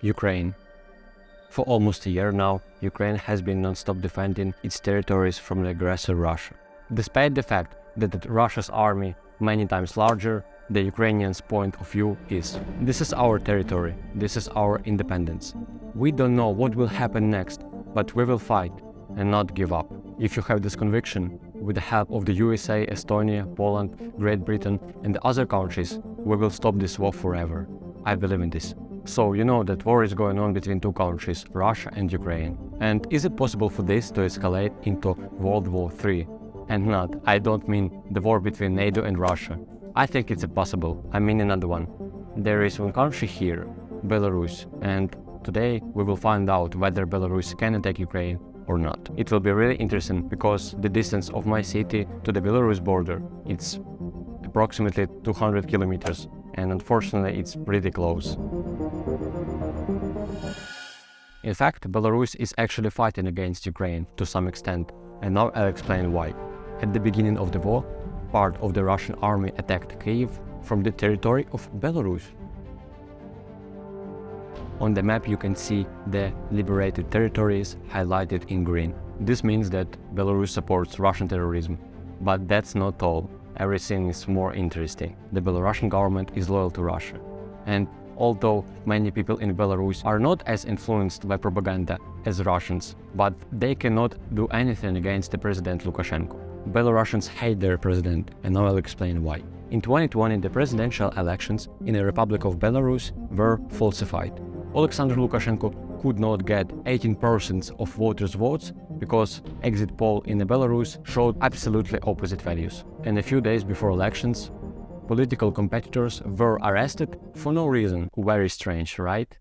Ukraine. For almost a year now, Ukraine has been non-stop defending its territories from the aggressor Russia. Despite the fact that Russia's army many times larger, the Ukrainians' point of view is, this is our territory, this is our independence. We don't know what will happen next, but we will fight and not give up. If you have this conviction, with the help of the USA, Estonia, Poland, Great Britain and the other countries, we will stop this war forever. I believe in this. So you know that war is going on between two countries, Russia and Ukraine. And is it possible for this to escalate into World War III? And not, I don't mean the war between NATO and Russia. I think it's impossible. I mean another one. There is one country here, Belarus, and today we will find out whether Belarus can attack Ukraine or not. It will be really interesting because the distance of my city to the Belarus border, it's approximately 200 kilometers, and unfortunately it's pretty close. In fact, Belarus is actually fighting against Ukraine to some extent, and now I'll explain why. At the beginning of the war, part of the Russian army attacked Kyiv from the territory of Belarus. On the map you can see the liberated territories highlighted in green. This means that Belarus supports Russian terrorism. But that's not all. Everything is more interesting. The Belarusian government is loyal to Russia. And although many people in Belarus are not as influenced by propaganda as Russians, but they cannot do anything against the President Lukashenko. Belarusians hate their president, and now I'll explain why. In 2020, the presidential elections in the Republic of Belarus were falsified. Alexander Lukashenko could not get 18% of voters' votes because exit poll in Belarus showed absolutely opposite values. And a few days before elections, political competitors were arrested for no reason. Very strange, right?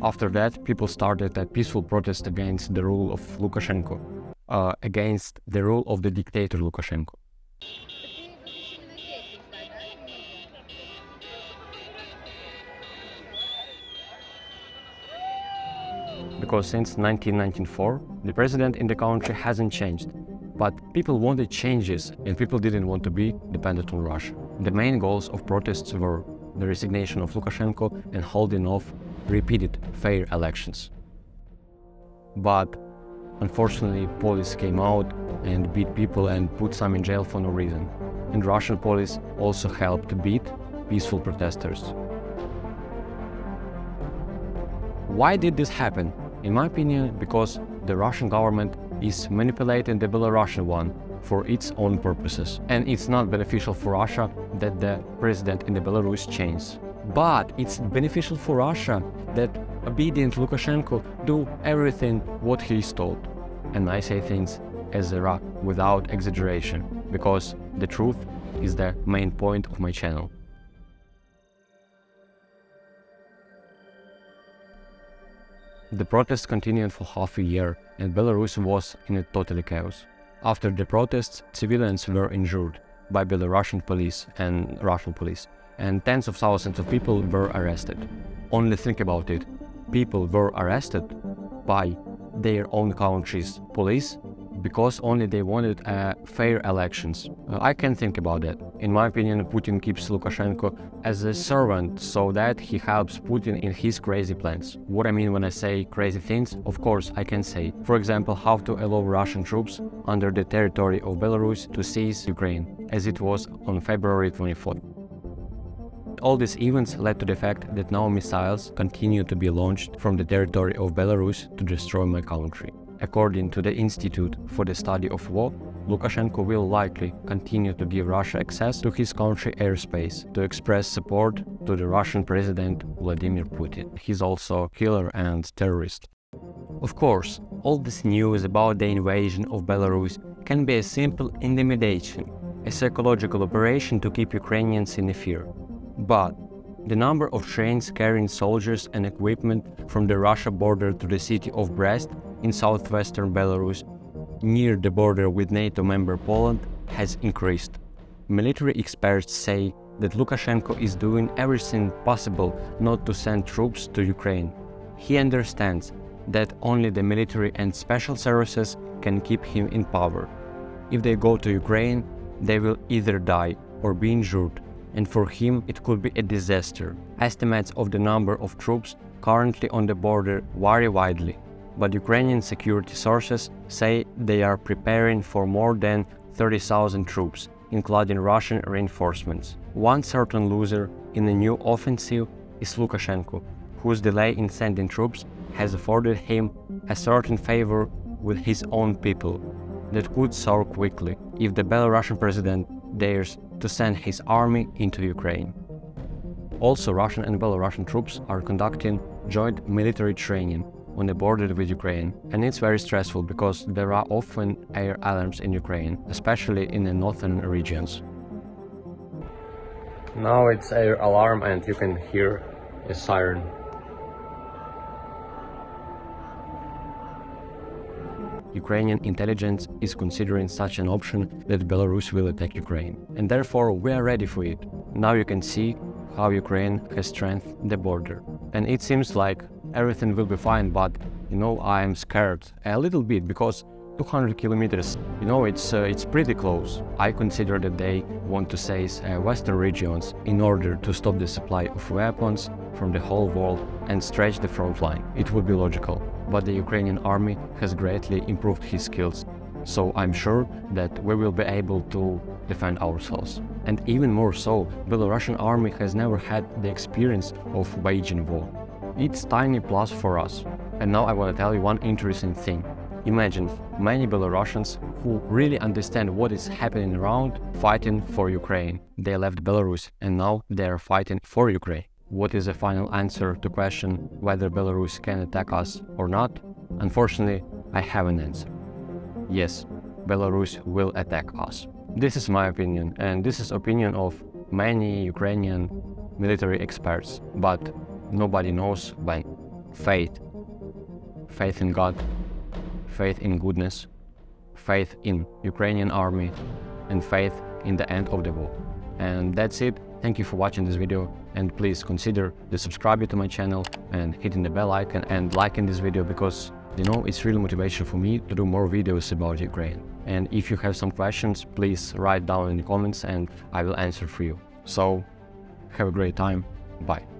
After that, people started a peaceful protest against the rule of Lukashenko, against the rule of the dictator Lukashenko. Because since 1994, the president in the country hasn't changed. But people wanted changes, and people didn't want to be dependent on Russia. The main goals of protests were the resignation of Lukashenko and holding off repeated fair elections. But unfortunately, police came out and beat people and put some in jail for no reason. And Russian police also helped beat peaceful protesters. Why did this happen? In my opinion, because the Russian government is manipulating the Belarusian one for its own purposes. And it's not beneficial for Russia that the president in the Belarus changes. But it's beneficial for Russia that obedient Lukashenko do everything what he is told. And I say things as they are without exaggeration, because the truth is the main point of my channel. The protests continued for half a year, and Belarus was in a total chaos. After the protests, civilians were injured by Belarusian police and Russian police, and tens of thousands of people were arrested. Only think about it. People were arrested by their own country's police because only they wanted fair elections. I can think about that. In my opinion, Putin keeps Lukashenko as a servant so that he helps Putin in his crazy plans. What I mean when I say crazy things, of course I can say. For example, how to allow Russian troops under the territory of Belarus to seize Ukraine, as it was on February 24th. All these events led to the fact that now missiles continue to be launched from the territory of Belarus to destroy my country. According to the Institute for the Study of War, Lukashenko will likely continue to give Russia access to his country airspace to express support to the Russian President Vladimir Putin. He's also a killer and terrorist. Of course, all this news about the invasion of Belarus can be a simple intimidation, a psychological operation to keep Ukrainians in fear. But the number of trains carrying soldiers and equipment from the Russia border to the city of Brest in southwestern Belarus, near the border with NATO member Poland, has increased. Military experts say that Lukashenko is doing everything possible not to send troops to Ukraine. He understands that only the military and special services can keep him in power. If they go to Ukraine, they will either die or be injured, and for him it could be a disaster. Estimates of the number of troops currently on the border vary widely, but Ukrainian security sources say they are preparing for more than 30,000 troops, including Russian reinforcements. One certain loser in the new offensive is Lukashenko, whose delay in sending troops has afforded him a certain favor with his own people that could soar quickly if the Belarusian president dares to send his army into Ukraine. Also, Russian and Belarusian troops are conducting joint military training on the border with Ukraine, and it's very stressful because there are often air alarms in Ukraine, especially in the northern regions. Now it's air alarm and you can hear a siren. Ukrainian intelligence is considering such an option that Belarus will attack Ukraine, and therefore we are ready for it. Now you can see how Ukraine has strengthened the border, and it seems like everything will be fine, but I'm scared a little bit because 200 kilometers, it's pretty close. I consider that they want to seize western regions in order to stop the supply of weapons from the whole world and stretch the front line. It would be logical, but the Ukrainian army has greatly improved his skills, so I'm sure that we will be able to defend ourselves. And even more so, Belarusian army has never had the experience of waging war. It's tiny plus for us. And now I want to tell you one interesting thing. Imagine many Belarusians who really understand what is happening around fighting for Ukraine. They left Belarus and now they are fighting for Ukraine. What is the final answer to question whether Belarus can attack us or not? Unfortunately, I have an answer. Yes, Belarus will attack us. This is my opinion, and this is opinion of many Ukrainian military experts, but nobody knows when. Faith in God, faith in goodness, faith in Ukrainian army, and faith in the end of the war. And that's it. Thank you for watching this video, and please consider the subscribing to my channel and hitting the bell icon and liking this video, because it's really motivation for me to do more videos about Ukraine. And if you have some questions, please write down in the comments and I will answer for you. So have a great time. Bye.